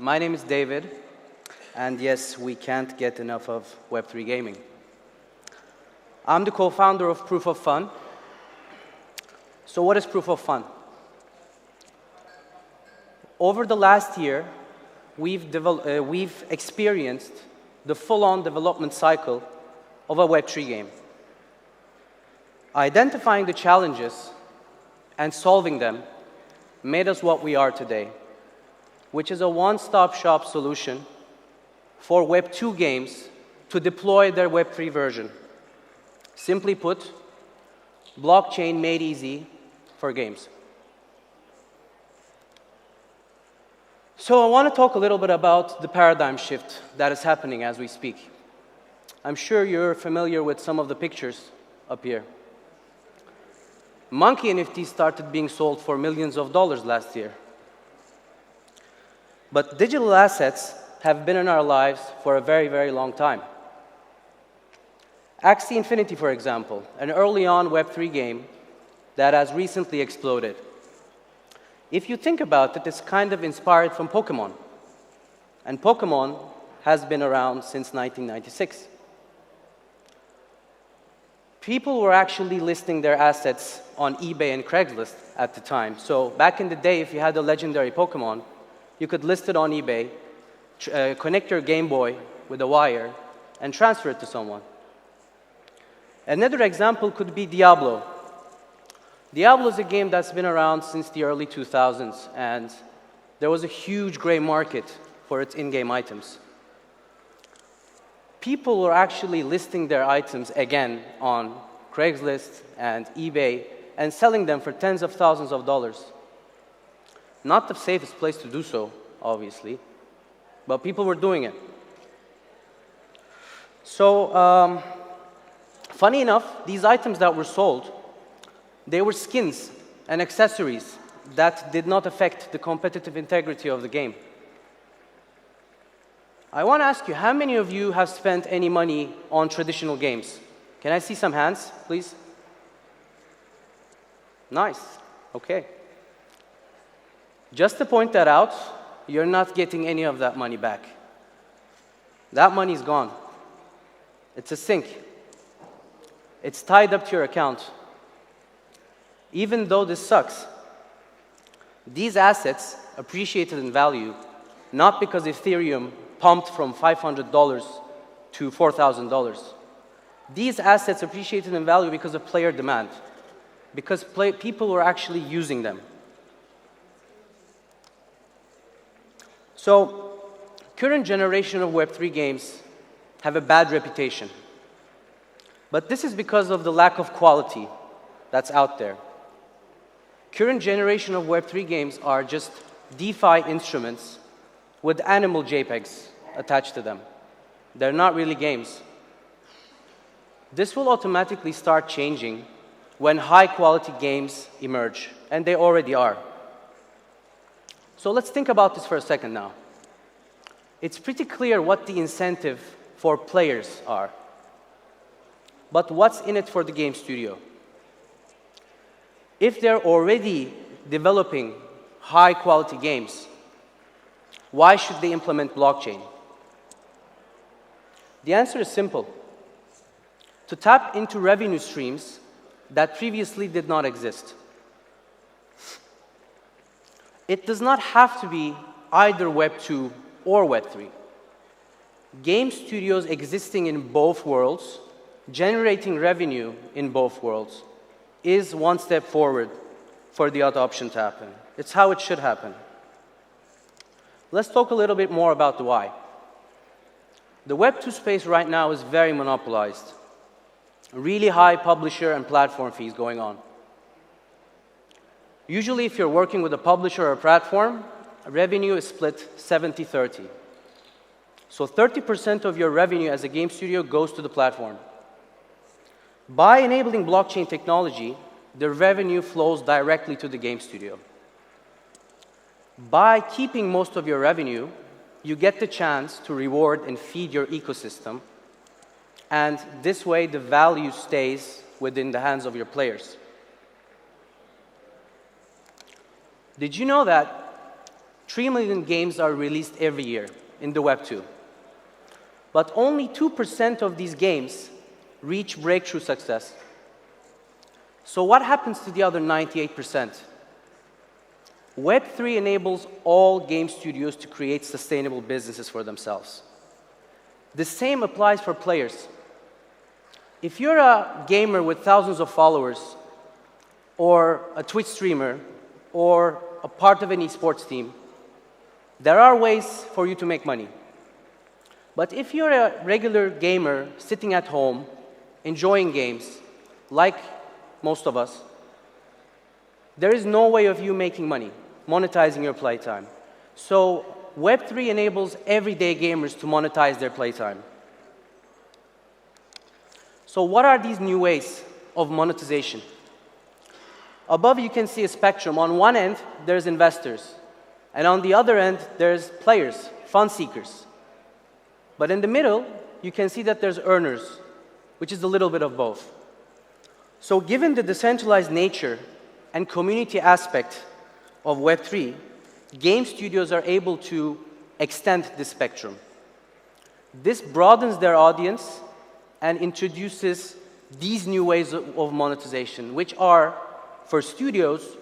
My name is David, and yes, we can't get enough of Web3 gaming. I'm the co-founder of Proof of Fun. So what is Proof of Fun? Over the last year, we've experienced the full-on development cycle of a Web3 game. Identifying the challenges and solving them made us what we are today, which is a one-stop shop solution for Web2 games to deploy their Web3 version. Simply put, blockchain made easy for games. So I want to talk a little bit about the paradigm shift that is happening as we speak. I'm sure you're familiar with some of the pictures up here. Monkey NFTs started being sold for millions of dollars last year. But digital assets have been in our lives for a very, very long time. Axie Infinity, for example, an early on Web3 game that has recently exploded. If you think about it, it's kind of inspired from Pokemon. And Pokemon has been around since 1996. People were actually listing their assets on eBay and Craigslist at the time. So back in the day, if you had a legendary Pokemon, you could list it on eBay, connect your Game Boy with a wire, and transfer it to someone. Another example could be Diablo. Diablo is a game that's been around since the early 2000s, and there was a huge gray market for its in-game items. People were actually listing their items again on Craigslist and eBay and selling them for tens of thousands of dollars. Not the safest place to do so, obviously, but people were doing it. So, funny enough, these items that were sold, they were skins and accessories that did not affect the competitive integrity of the game. I want to ask you, how many of you have spent any money on traditional games? Can I see some hands, please? Nice. Okay. Just to point that out, you're not getting any of that money back. That money's gone. It's a sink. It's tied up to your account. Even though this sucks, these assets appreciated in value, not because Ethereum pumped from $500 to $4,000. These assets appreciated in value because of player demand, because people were actually using them. So, current generation of Web3 games have a bad reputation. But this is because of the lack of quality that's out there. Current generation of Web3 games are just DeFi instruments with animal JPEGs attached to them. They're not really games. This will automatically start changing when high-quality games emerge, and they already are. So let's think about this for a second now. It's pretty clear what the incentive for players are. But what's in it for the game studio? If they're already developing high-quality games, why should they implement blockchain? The answer is simple. To tap into revenue streams that previously did not exist. It does not have to be either Web 2 or Web 3. Game studios existing in both worlds, generating revenue in both worlds, is one step forward for the adoption to happen. It's how it should happen. Let's talk a little bit more about the why. The Web 2 space right now is very monopolized. Really high publisher and platform fees going on. Usually, if you're working with a publisher or a platform, revenue is split 70-30. So 30% of your revenue as a game studio goes to the platform. By enabling blockchain technology, the revenue flows directly to the game studio. By keeping most of your revenue, you get the chance to reward and feed your ecosystem, and this way the value stays within the hands of your players. Did you know that 3 million games are released every year in the Web 2. But only 2% of these games reach breakthrough success. So what happens to the other 98%? Web3 enables all game studios to create sustainable businesses for themselves. The same applies for players. If you're a gamer with thousands of followers, or a Twitch streamer, or a part of an esports team, there are ways for you to make money. But if you're a regular gamer sitting at home, enjoying games, like most of us, there is no way of you making money, monetizing your playtime. So Web3 enables everyday gamers to monetize their playtime. So what are these new ways of monetization? Above you can see a spectrum. On one end, there's investors. And on the other end, there's players, fun seekers. But in the middle, you can see that there's earners, which is a little bit of both. So given the decentralized nature and community aspect of Web3, game studios are able to extend this spectrum. This broadens their audience and introduces these new ways of monetization, which are, for studios,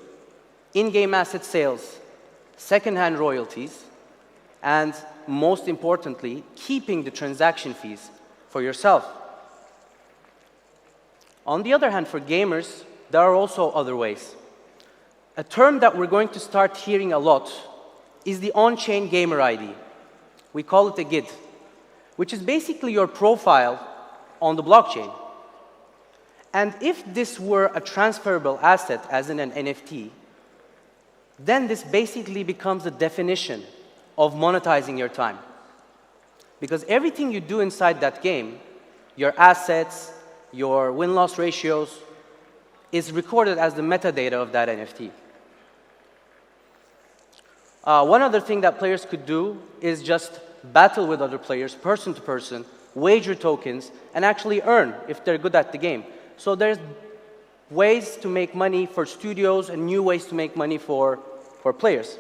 in-game asset sales, second-hand royalties, and most importantly, keeping the transaction fees for yourself. On the other hand, for gamers, there are also other ways. A term that we're going to start hearing a lot is the on-chain gamer ID. We call it a GID, which is basically your profile on the blockchain. And if this were a transferable asset, as in an NFT, then this basically becomes the definition of monetizing your time. Because everything you do inside that game, your assets, your win-loss ratios, is recorded as the metadata of that NFT. One other thing that players could do is just battle with other players, person to person, wager tokens, and actually earn if they're good at the game. So there's ways to make money for studios and new ways to make money for players.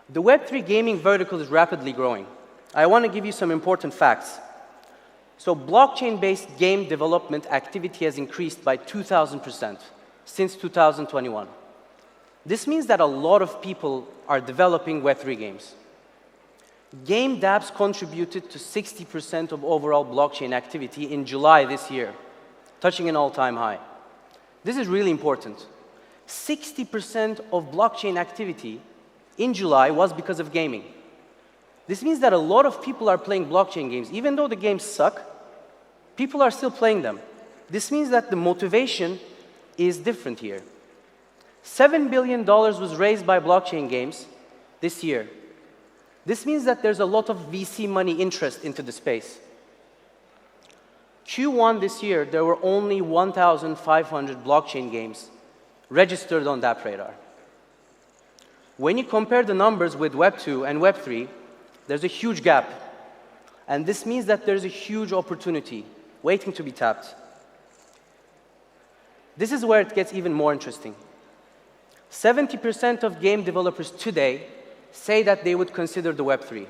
The Web3 gaming vertical is rapidly growing. I want to give you some important facts. So blockchain-based game development activity has increased by 2,000% since 2021. This means that a lot of people are developing Web3 games. Game dApps contributed to 60% of overall blockchain activity in July this year, touching an all-time high. This is really important. 60% of blockchain activity in July was because of gaming. This means that a lot of people are playing blockchain games. Even though the games suck, people are still playing them. This means that the motivation is different here. $7 billion was raised by blockchain games this year. This means that there's a lot of VC money interest into the space. Q1 this year, there were only 1,500 blockchain games registered on that radar. When you compare the numbers with Web 2 and Web 3, there's a huge gap. And this means that there's a huge opportunity waiting to be tapped. This is where it gets even more interesting. 70% of game developers today say that they would consider the Web 3.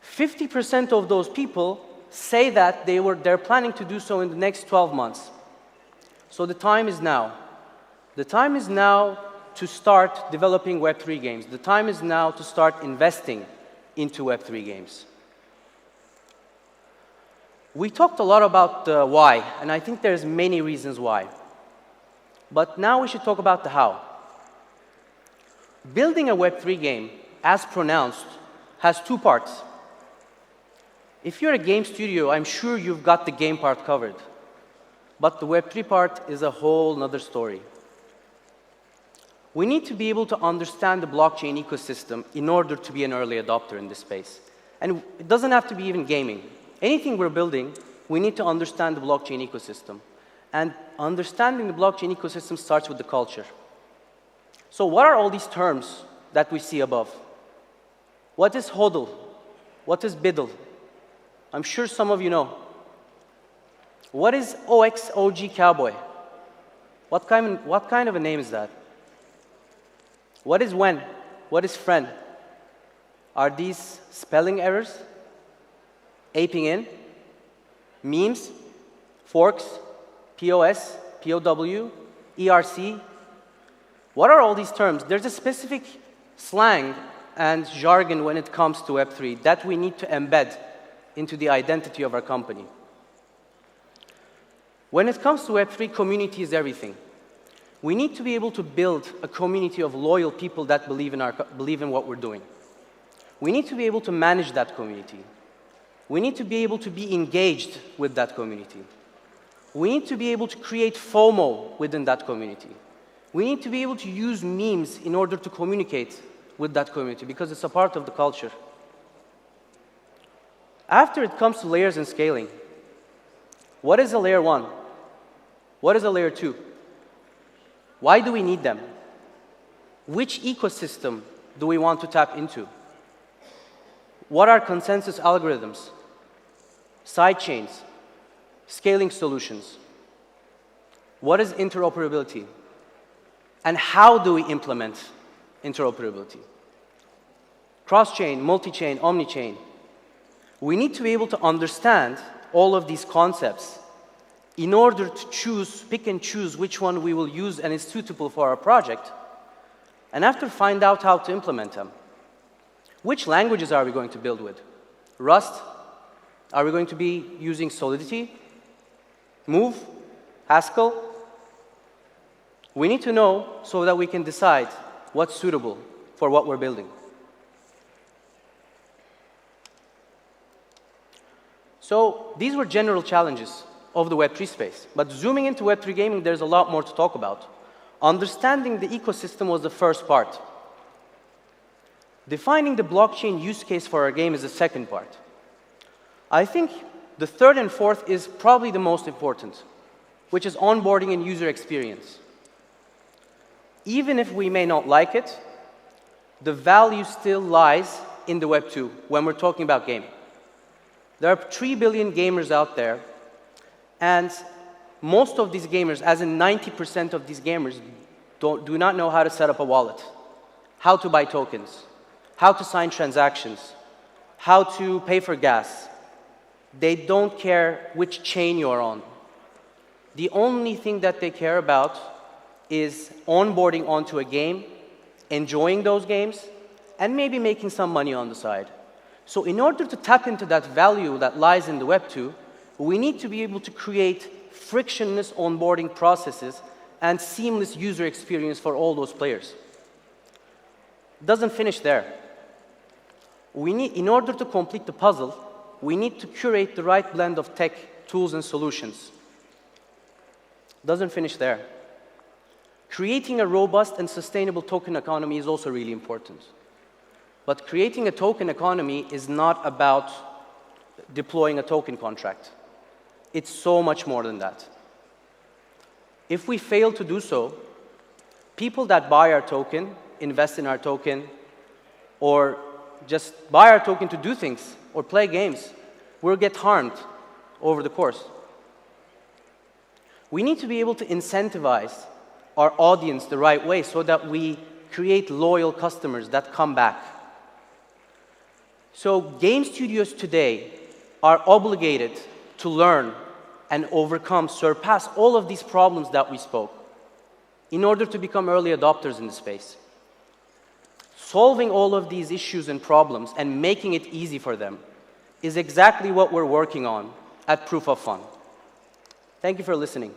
50% of those people say that they're planning to do so in the next 12 months. So the time is now. The time is now to start developing Web3 games. The time is now to start investing into Web3 games. We talked a lot about the why, and I think there's many reasons why. But now we should talk about the how. Building a Web3 game, as pronounced, has two parts. If you're a game studio, I'm sure you've got the game part covered. But the Web3 part is a whole nother story. We need to be able to understand the blockchain ecosystem in order to be an early adopter in this space. And it doesn't have to be even gaming. Anything we're building, we need to understand the blockchain ecosystem. And understanding the blockchain ecosystem starts with the culture. So what are all these terms that we see above? What is HODL? What is BIDL? I'm sure some of you know. What is OXOG Cowboy? What kind of a name is that? What is when? What is friend? Are these spelling errors? Aping in? Memes? Forks? POS? POW? ERC? What are all these terms? There's a specific slang and jargon when it comes to Web3 that we need to embed into the identity of our company. When it comes to Web3, community is everything. We need to be able to build a community of loyal people that believe in what we're doing. We need to be able to manage that community. We need to be able to be engaged with that community. We need to be able to create FOMO within that community. We need to be able to use memes in order to communicate with that community because it's a part of the culture. After it comes to layers and scaling, what is a layer 1? What is a layer 2? Why do we need them? Which ecosystem do we want to tap into? What are consensus algorithms, sidechains, scaling solutions? What is interoperability? And how do we implement interoperability? Cross-chain, multi-chain, omni-chain. We need to be able to understand all of these concepts in order to pick and choose which one we will use and is suitable for our project, and after find out how to implement them. Which languages are we going to build with? Rust? Are we going to be using Solidity? Move? Haskell? We need to know so that we can decide what's suitable for what we're building. So these were general challenges of the Web3 space. But zooming into Web3 gaming, there's a lot more to talk about. Understanding the ecosystem was the first part. Defining the blockchain use case for our game is the second part. I think the third and fourth is probably the most important, which is onboarding and user experience. Even if we may not like it, the value still lies in the Web 2 when we're talking about gaming. There are 3 billion gamers out there, and most of these gamers, as in 90% of these gamers, do not know how to set up a wallet, how to buy tokens, how to sign transactions, how to pay for gas. They don't care which chain you're on. The only thing that they care about is onboarding onto a game, enjoying those games, and maybe making some money on the side. So in order to tap into that value that lies in the Web 2, we need to be able to create frictionless onboarding processes and seamless user experience for all those players. It doesn't finish there. In order to complete the puzzle, we need to curate the right blend of tech, tools, and solutions. It doesn't finish there. Creating a robust and sustainable token economy is also really important. But creating a token economy is not about deploying a token contract. It's so much more than that. If we fail to do so, people that buy our token, invest in our token, or just buy our token to do things or play games, will get harmed over the course. We need to be able to incentivize our audience the right way so that we create loyal customers that come back. So game studios today are obligated to learn and overcome, surpass all of these problems that we spoke in order to become early adopters in the space. Solving all of these issues and problems and making it easy for them is exactly what we're working on at Proof of Fun. Thank you for listening.